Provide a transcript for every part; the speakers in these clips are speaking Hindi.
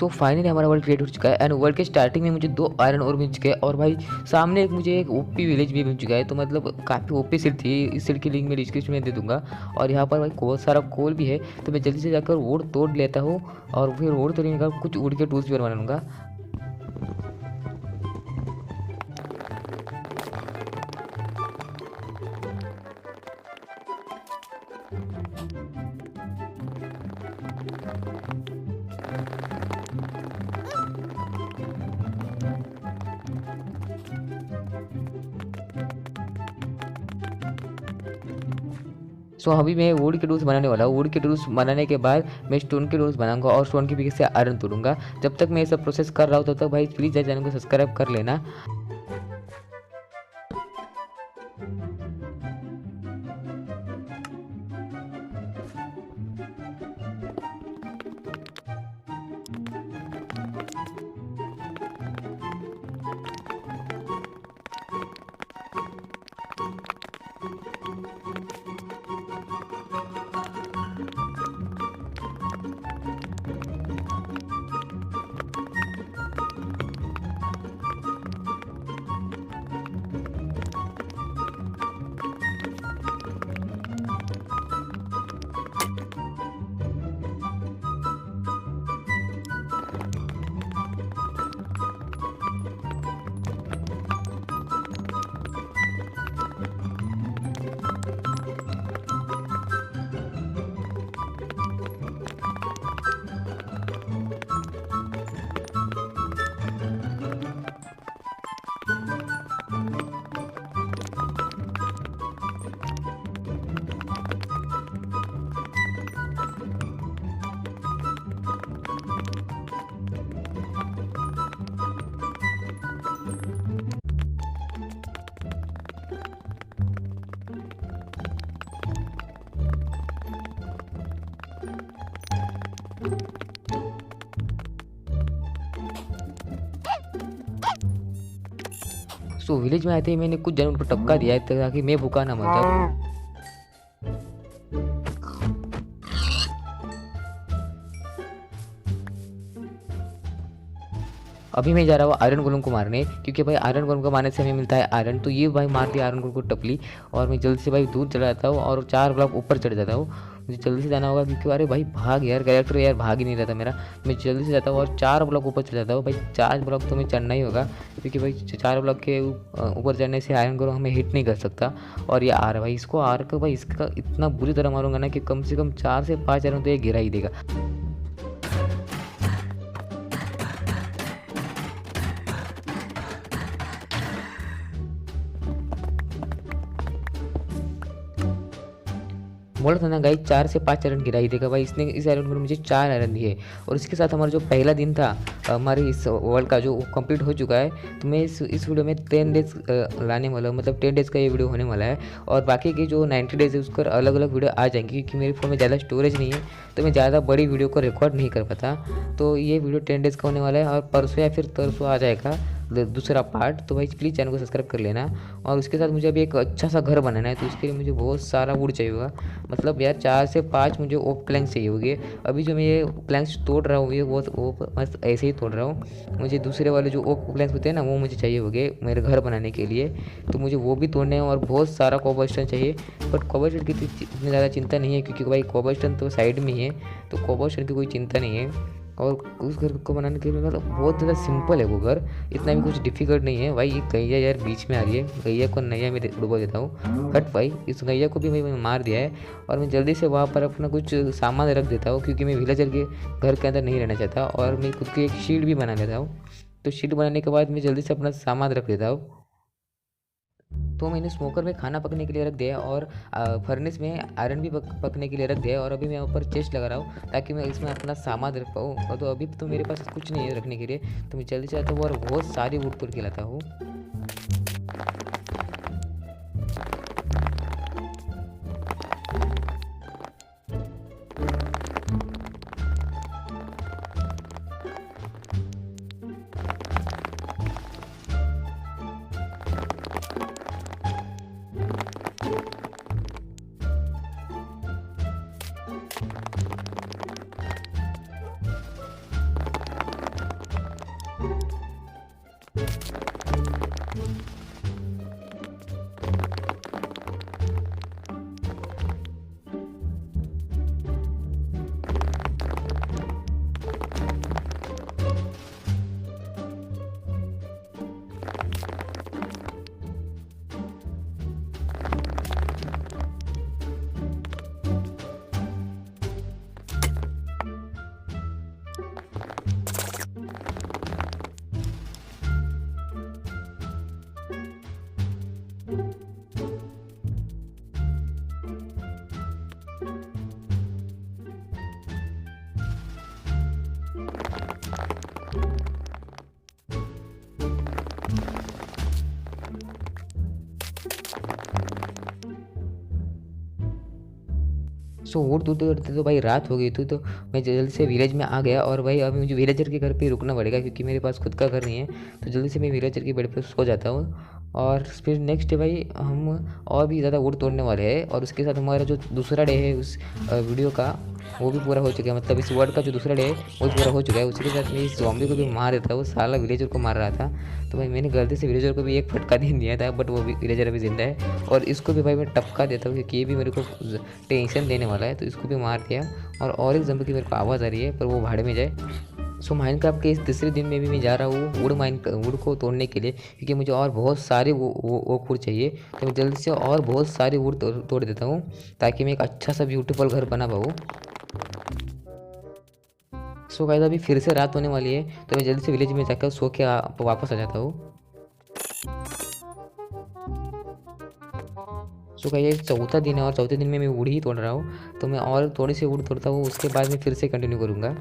सो फाइनली हमारा वर्ल्ड क्रिएट हो चुका है एंड वर्ल्ड के स्टार्टिंग में मुझे 2 आयरन और मिल चुके हैं और भाई सामने मुझे एक ओपी विलेज भी मिल चुका है। तो मतलब काफ़ी ओपी सीड थी, इस सीड की लिंक मैं डिस्क्रिप्शन में दे दूंगा। और यहाँ पर भाई बहुत सारा कोल भी है, तो मैं जल्दी से जाकर वुड तोड़ लेता हूँ और फिर वुड तोड़ने का कुछ वुड के टूल्स भी बनवा लूँगा। सो अभी मैं वुड के टूल्स बनाने वाला हूँ। वुड के टूल्स बनाने के बाद मैं स्टोन के टूल्स बनाऊंगा और स्टोन के पीछे से आयरन तोड़ूंगा। जब तक मैं ये सब प्रोसेस कर रहा हूँ तब तक भाई प्लीज़ चैनल को सब्सक्राइब कर लेना। सो विलेज में आते ही मैंने कुछ जानवर को टपका दिया है ताकि मैं भूखा ना मर जाऊँ। अभी मैं जा रहा हूँ आयरन गोलम को मारने, क्योंकि भाई आयरन गोलम को मारने से हमें मिलता है आयरन। तो ये भाई मार दिया आयरन गोलम को टपली और मैं जल्दी से भाई दूर चला जाता हूँ और 4 ब्लॉक ऊपर चढ़ जाता हूँ। मुझे जल्दी से जाना होगा क्योंकि अरे भाई भाग यार, कैरेक्टर यार भाग ही नहीं रहता मेरा। मैं जल्दी से जाता हूँ और 4 ब्लॉक ऊपर चढ़ जाता हूँ। भाई 4 ब्लॉक तो हमें चढ़ना ही होगा, क्योंकि भाई 4 ब्लॉक के ऊपर चढ़ने से आयरन गोलम हमें हिट नहीं कर सकता। और ये आर भाई, इसको आर का भाई इसका इतना बुरी तरह मारूंगा ना कि कम से कम 4 से 5 आयरन तो ये गिरा ही देगा। बोला था ना गाइस 4 से 5 आयरन गिरा ही देगा। भाई इसने इस आयरन में मुझे 4 आयरन दिए और इसके साथ हमारा जो पहला दिन था हमारे इस वर्ल्ड का जो कंप्लीट हो चुका है। तो मैं इस वीडियो में 10 डेज लाने वाला हूँ, मतलब 10 डेज़ का ये वीडियो होने वाला है। और बाकी की जो 90 डेज़ है उसका अलग अलग वीडियो आ जाएंगी, क्योंकि मेरे फ़ोन में ज़्यादा स्टोरेज नहीं है तो मैं ज़्यादा बड़ी वीडियो को रिकॉर्ड नहीं कर पाता। तो ये वीडियो 10 डेज़ का होने वाला है और परसों या फिर तरसों आ जाएगा दूसरा पार्ट। तो भाई प्लीज़ चैनल को सब्सक्राइब कर लेना। और उसके साथ मुझे अभी एक अच्छा सा घर बनाना है, तो उसके लिए मुझे बहुत सारा वुड चाहिए होगा। मतलब यार 4 से 5 मुझे ओक प्लैंक्स चाहिए होंगे। अभी जो मैं ये प्लैंक्स तोड़ रहा हूँ ये वो बस ऐसे ही तोड़ रहा हूँ। मुझे दूसरे वाले जो ओक प्लैंक्स होते हैं ना वो मुझे चाहिए होंगे मेरे घर बनाने के लिए, तो मुझे वो भी तोड़ने हैं। और बहुत सारा कोबलस्टोन चाहिए, बट कोबलस्टोन की इतनी ज़्यादा चिंता नहीं है क्योंकि भाई कोबलस्टोन तो साइड में ही है, तो कोबलस्टोन की कोई चिंता नहीं है। और उस घर को बनाने के लिए मतलब बहुत ज़्यादा सिंपल है वो घर, इतना भी कुछ डिफिकल्ट नहीं है। भाई ये गैया यार बीच में आ रही है, गैया को नैया में डुबो देता हूँ। हट भाई, इस गैया को भी मैंने मार दिया है और मैं जल्दी से वहाँ पर अपना कुछ सामान रख देता हूँ, क्योंकि मैं विलेजर के घर के अंदर नहीं रहना चाहता। और मैं खुद की एक शील्ड भी बना लेता हूँ। तो शील्ड बनाने के बाद मैं जल्दी से अपना सामान रख देता हूँ। तो मैंने स्मोकर में खाना पकने के लिए रख दिया और फर्नेस में आयरन भी पकने के लिए रख दिया। और अभी मैं ऊपर चेस्ट लगा रहा हूँ ताकि मैं इसमें अपना सामान रख पाऊँ। और तो अभी तो मेरे पास कुछ नहीं है रखने के लिए, तो मैं जल्दी से आता हूँ और बहुत सारी वुड तोड़ के लाता हूँ। सो उड़ते उड़ते उड़ते तो भाई रात हो गई थी, तो मैं जल्दी से विलेज में आ गया। और भाई अभी मुझे विलेजर के घर पे रुकना पड़ेगा क्योंकि मेरे पास खुद का घर नहीं है। तो जल्दी से मैं विलेजर के बेड पे सो जाता हूँ। और फिर नेक्स्ट डे भाई हम और भी ज़्यादा वुड तोड़ने वाले हैं, और उसके साथ हमारा जो दूसरा डे है उस वीडियो का वो भी पूरा हो चुका है। मतलब इस वर्ड का जो दूसरा डे है वो भी पूरा हो चुका है। उसी के साथ मैं इस ज़ॉम्बी को भी मार देता, वो साला विलेजर को मार रहा था। तो भाई मैंने गलती से विलेजर को भी एक फटका दे दिया था, बट वो भी विलेजर अभी जिंदा है। और इसको भी भाई मैं टपका देता हूँ क्योंकि ये भी मेरे को टेंशन देने वाला है। तो इसको भी मार दिया। और एक ज़ॉम्बी की मेरे को आवाज़ आ रही है, पर वो भाड़े में जाए। सो माइनक्राफ्ट के इस तीसरे दिन में भी मैं जा रहा हूँ वुड को तोड़ने के लिए, क्योंकि मुझे और बहुत सारे वो वुड चाहिए। तो मैं जल्दी से और बहुत सारे वुड तोड़ देता हूँ ताकि मैं एक अच्छा सा ब्यूटीफुल घर बना पाऊँ। सो गाइस अभी फिर से रात होने वाली है, तो मैं जल्दी से विलेज में जाकर सो के वापस आ जाता हूँ। सो गाइस ये चौथा दिन है और चौथे दिन में मैं वुड ही तोड़ रहा हूँ। तो मैं और थोड़ी सी वुड तोड़ता हूँ, उसके बाद मैं फिर से कंटिन्यू करूँगा।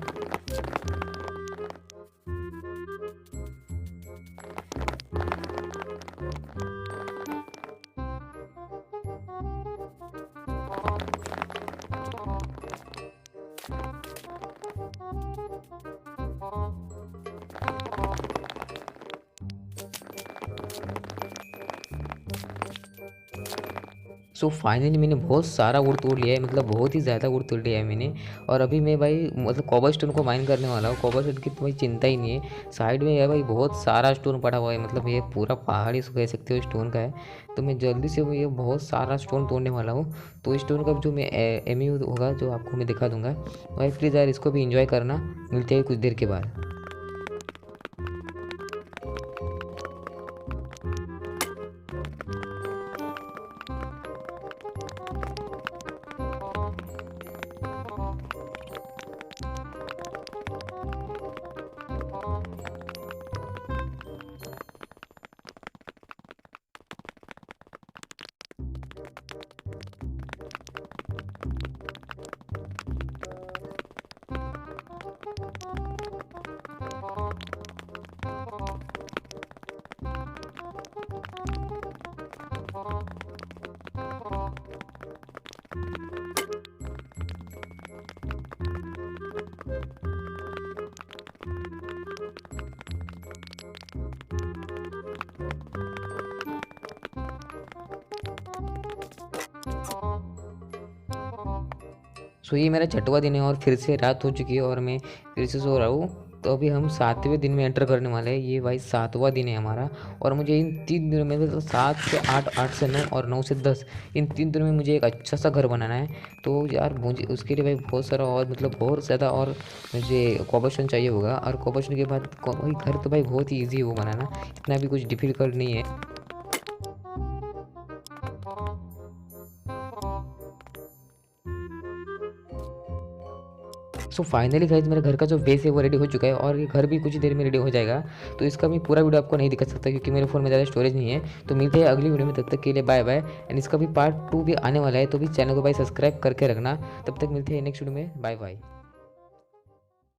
सो फाइनली मैंने बहुत सारा वुड तोड़ लिया है, मतलब बहुत ही ज़्यादा वुड तोड़ लिया है मैंने। और अभी मैं भाई मतलब कॉपर स्टोन को माइन करने वाला हूँ। कॉपर स्टोन की तो भाई चिंता ही नहीं है, साइड में है भाई बहुत सारा स्टोन पड़ा हुआ है। मतलब ये पूरा पहाड़ ही कह सकते हो स्टोन का है। तो मैं जल्दी से ये बहुत सारा स्टोन तोड़ने वाला हूँ। तो स्टोन का जो मैं एमयू होगा जो आपको मैं दिखा दूंगा। भाई प्लीज़ यार इसको भी इंजॉय करना, मिलते हैं कुछ देर के बाद। सो ये मेरा छठवां दिन है और फिर से रात हो चुकी है और मैं फिर से सो रहा हूँ। तो अभी हम 7वें दिन में एंटर करने वाले हैं। ये भाई 7वां दिन है हमारा। और मुझे इन 3 दिनों में मतलब 7 से 8, 8 से 9 और 9 से 10 इन 3 दिनों में मुझे एक अच्छा सा घर बनाना है। तो यार मुझे उसके लिए भाई बहुत सारा और मतलब बहुत ज़्यादा और मुझे कॉबरस्टोन चाहिए होगा। और कॉबरस्टोन के बाद वही घर तो भाई बहुत ही ईजी है वो बनाना, इतना भी कुछ डिफिकल्ट नहीं है। सो फाइनली गाइज मेरे घर का जो बेस है वो रेडी हो चुका है और ये घर भी कुछ देर में रेडी हो जाएगा। तो इसका मैं पूरा वीडियो आपको नहीं दिखा सकता क्योंकि मेरे फ़ोन में ज़्यादा स्टोरेज नहीं है। तो मिलते हैं अगली वीडियो में, तब तक के लिए बाय बाय। एंड इसका भी पार्ट 2 भी आने वाला है, तो भी चैनल को भाई सब्सक्राइब करके रखना। तब तक मिलते हैं नेक्स्ट वीडियो में, बाय बाय।